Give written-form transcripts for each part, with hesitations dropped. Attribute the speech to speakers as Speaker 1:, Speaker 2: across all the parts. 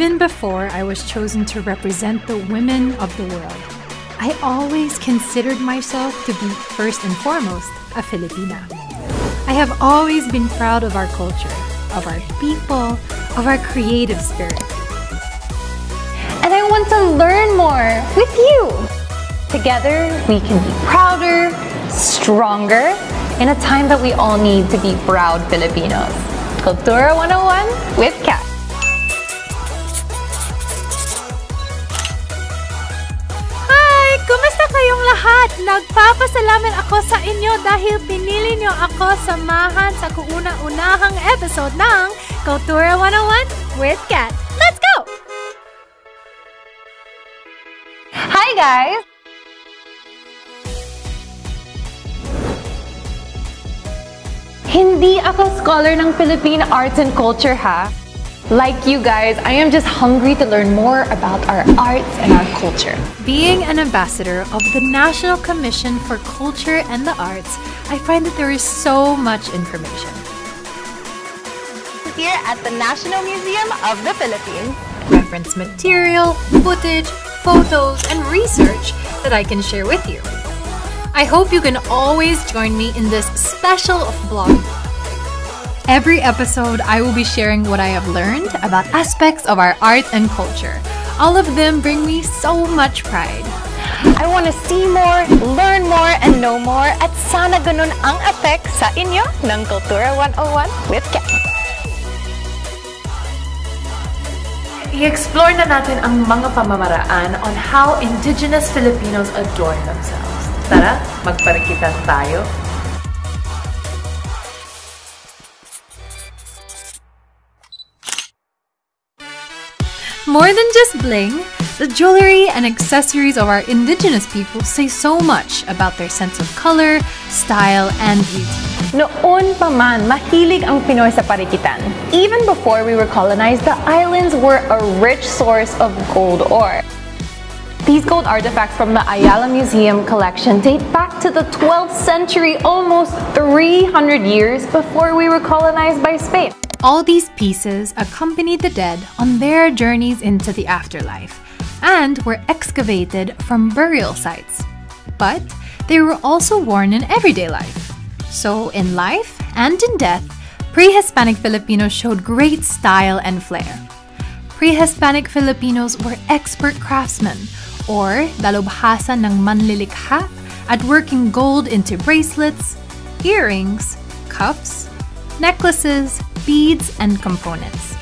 Speaker 1: Even before I was chosen to represent the women of the world, I always considered myself to be first and foremost a Filipina. I have always been proud of our culture, of our people, of our creative spirit.
Speaker 2: And I want to learn more with you. Together, we can be prouder, stronger, in a time that we all need to be proud Filipinos. Kultura 101 with Kat.
Speaker 1: Kumusta kayong lahat? Nagpapasalamat ako sa inyo dahil pinili niyo ako samahan sa kauna-unahang episode ng Kultura 101 with Kat. Let's go!
Speaker 2: Hi guys! Hindi ako scholar ng Philippine arts and culture ha. Like you guys, I am just hungry to learn more about our arts and our culture.
Speaker 1: Being an ambassador of the National Commission for Culture and the Arts, I find that there is so much information.
Speaker 2: Here at the National Museum of the Philippines.
Speaker 1: Reference material, footage, photos, and research that I can share with you. I hope you can always join me in this special vlog. Every episode, I will be sharing what I have learned about aspects of our art and culture. All of them bring me so much pride.
Speaker 2: I want to see more, learn more, and know more at sana ganun ang effect sa inyo ng Kultura 101 with Kat.
Speaker 3: I-explore na natin ang mga pamamaraan on how indigenous Filipinos adorn themselves. Tara, magparikitan tayo.
Speaker 1: More than just bling, the jewelry and accessories of our indigenous people say so much about their sense of color, style, and beauty.
Speaker 2: Noon pa man, mahilig ang Pinoy sa parikitan. Even before we were colonized, the islands were a rich source of gold ore. These gold artifacts from the Ayala Museum collection date back to the 12th century, almost 300 years before we were colonized by Spain.
Speaker 1: All these pieces accompanied the dead on their journeys into the afterlife and were excavated from burial sites. But they were also worn in everyday life. So in life and in death, pre-Hispanic Filipinos showed great style and flair. Pre-Hispanic Filipinos were expert craftsmen or dalubhasa ng manlilikha at working gold into bracelets, earrings, cuffs, necklaces, beads, and components.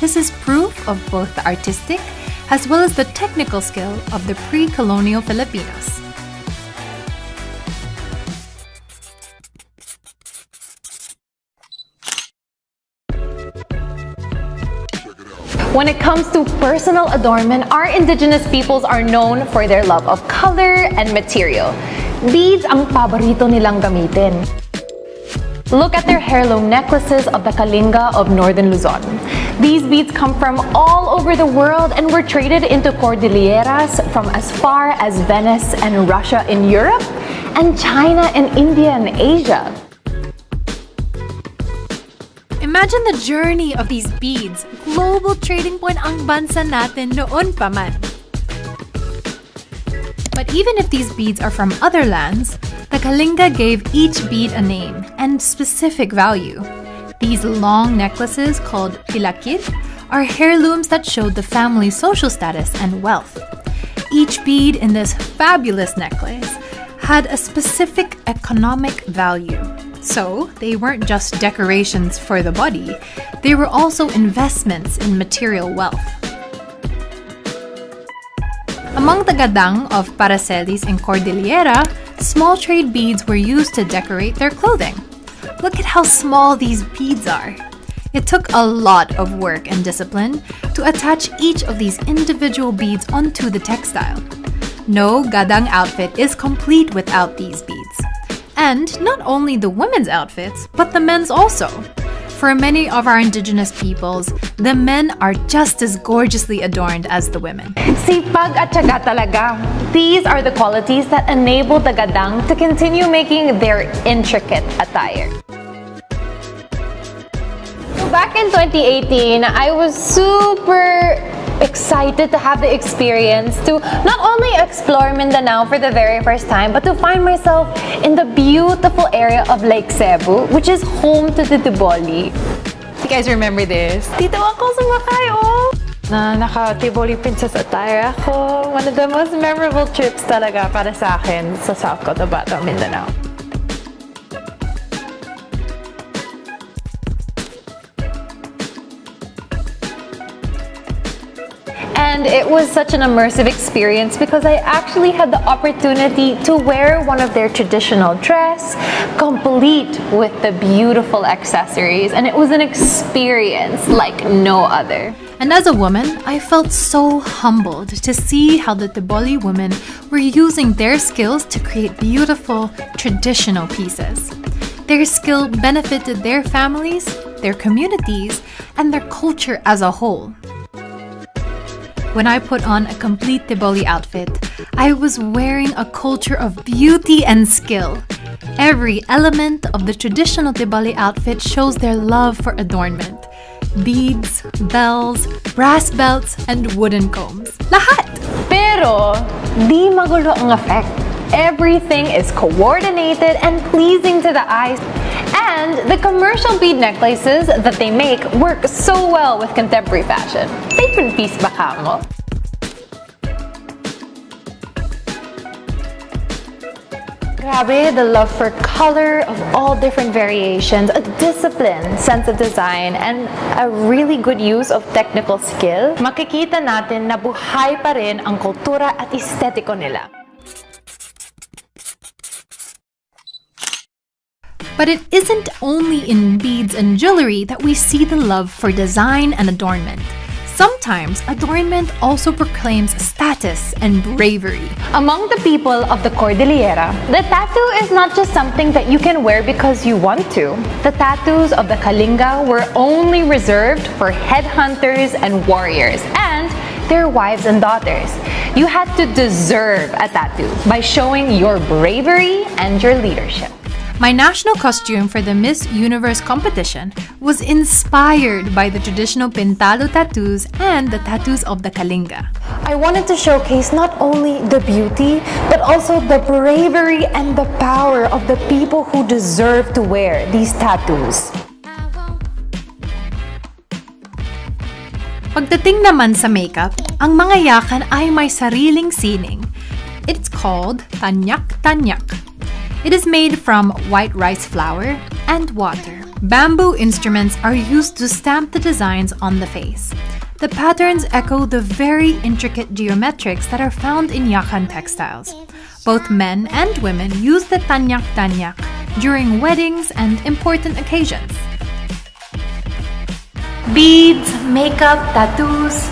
Speaker 1: This is proof of both the artistic as well as the technical skill of the pre-colonial Filipinos.
Speaker 2: When it comes to personal adornment, our indigenous peoples are known for their love of color and material. Beads ang paborito nilang gamitin. Look at their heirloom necklaces of the Kalinga of northern Luzon. These beads come from all over the world and were traded into cordilleras from as far as Venice and Russia in Europe, and China and India and Asia.
Speaker 1: Imagine the journey of these beads. Global trading point ang bansa natin noon pa man. But even if these beads are from other lands, the Kalinga gave each bead a name and specific value. These long necklaces, called pilakit, are heirlooms that showed the family's social status and wealth. Each bead in this fabulous necklace had a specific economic value. So, they weren't just decorations for the body, they were also investments in material wealth. Among the gadang of Paracelis and Cordillera, small trade beads were used to decorate their clothing. Look at how small these beads are. It took a lot of work and discipline to attach each of these individual beads onto the textile. No gadang outfit is complete without these beads. And not only the women's outfits, but the men's also. For many of our indigenous peoples, the men are just as gorgeously adorned as the women.
Speaker 2: Sipag at tiyaga talaga. These are the qualities that enable the gadang to continue making their intricate attire. So back in 2018, I was super excited to have the experience to not only explore Mindanao for the very first time, but to find myself in the beautiful area of Lake Cebu, which is home to the Tiboli. You guys remember this? Dito ako sumakay, oh! Na naka-Tiboli princess attire ako. One of the most memorable trips talaga para sa akin sa South Cotabato, Mindanao. And it was such an immersive experience because I actually had the opportunity to wear one of their traditional dress, complete with the beautiful accessories, and it was an experience like no other.
Speaker 1: And as a woman, I felt so humbled to see how the Tiboli women were using their skills to create beautiful, traditional pieces. Their skill benefited their families, their communities, and their culture as a whole. When I put on a complete Tiboli outfit, I was wearing a culture of beauty and skill. Every element of the traditional Tiboli outfit shows their love for adornment. Beads, bells, brass belts, and wooden combs. Lahat!
Speaker 2: Pero, di magulo ang effect. Everything is coordinated and pleasing to the eyes. And the commercial bead necklaces that they make work so well with contemporary fashion. Favorite piece ba ka mo? Grabe, the love for color of all different variations, a disciplined sense of design, and a really good use of technical skill. Makikita natin na buhay pa rin ang kultura at estetiko nila.
Speaker 1: But it isn't only in beads and jewelry that we see the love for design and adornment. Sometimes, adornment also proclaims status and bravery.
Speaker 2: Among the people of the Cordillera, the tattoo is not just something that you can wear because you want to. The tattoos of the Kalinga were only reserved for headhunters and warriors, and their wives and daughters. You had to deserve a tattoo by showing your bravery and your leadership.
Speaker 1: My national costume for the Miss Universe competition was inspired by the traditional pintado tattoos and the tattoos of the Kalinga.
Speaker 2: I wanted to showcase not only the beauty, but also the bravery and the power of the people who deserve to wear these tattoos.
Speaker 1: Pagdating naman sa makeup, ang mga yakan ay may sariling sining. It's called tanyak-tanyak. It is made from white rice flour and water. Bamboo instruments are used to stamp the designs on the face. The patterns echo the very intricate geometrics that are found in yakan textiles. Both men and women use the tanyak-tanyak during weddings and important occasions.
Speaker 3: Beads, makeup, tattoos.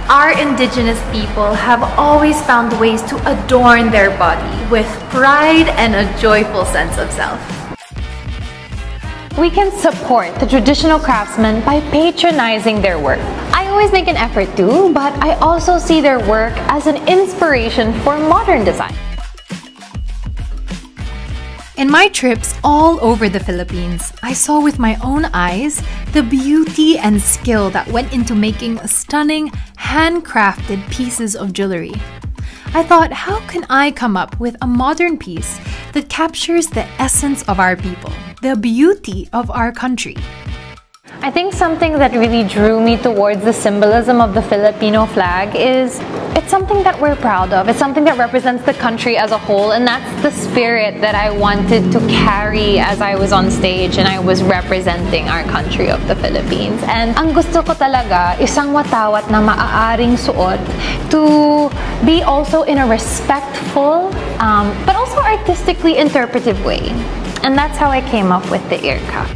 Speaker 3: Our indigenous people have always found ways to adorn their body with pride and a joyful sense of self.
Speaker 2: We can support the traditional craftsmen by patronizing their work. I always make an effort to, but I also see their work as an inspiration for modern design.
Speaker 1: In my trips all over the Philippines, I saw with my own eyes the beauty and skill that went into making stunning, handcrafted pieces of jewelry. I thought, how can I come up with a modern piece that captures the essence of our people, the beauty of our country?
Speaker 2: I think something that really drew me towards the symbolism of the Filipino flag is it's something that we're proud of. It's something that represents the country as a whole, and that's the spirit that I wanted to carry as I was on stage and I was representing our country of the Philippines. And ang gusto ko talaga, isang watawat na maaaring suot to be also in a respectful, but also artistically interpretive way. And that's how I came up with the ear cuff.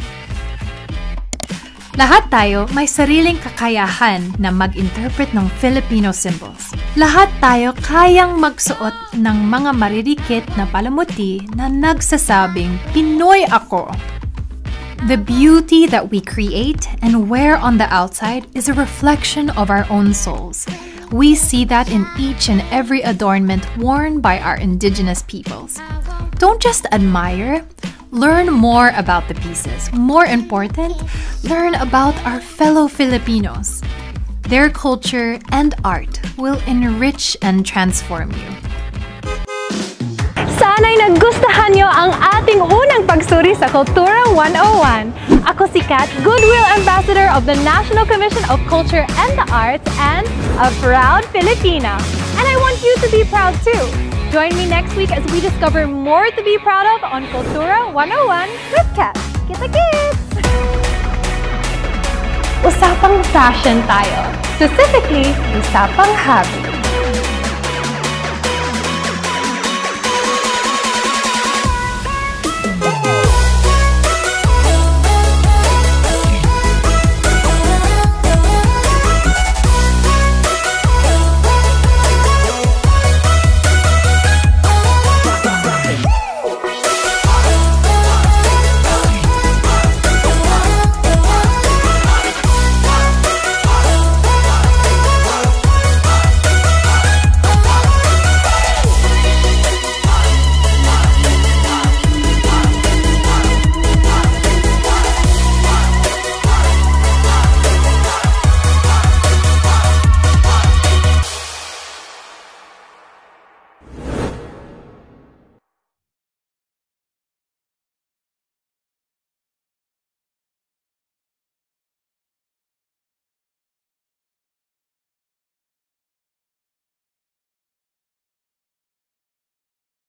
Speaker 1: Lahat tayo may sariling kakayahan na mag-interpret ng Filipino symbols. Lahat tayo kayang magsuot ng mga maririkit na palamuti na nagsasabing, Pinoy ako! The beauty that we create and wear on the outside is a reflection of our own souls. We see that in each and every adornment worn by our indigenous peoples. Don't just admire, learn more about the pieces. More important, learn about our fellow Filipinos. Their culture and art will enrich and transform you.
Speaker 2: Sana'y nagustuhan nyo ang ating unang pagsuri sa Kultura 101. Ako si Kat, Goodwill Ambassador of the National Commission of Culture and the Arts and a proud Filipina. And I want you to be proud too. Join me next week as we discover more to be proud of on Kultura 101 with Kat. Kita-kits! Usapang fashion tayo. Specifically, usapang hobby.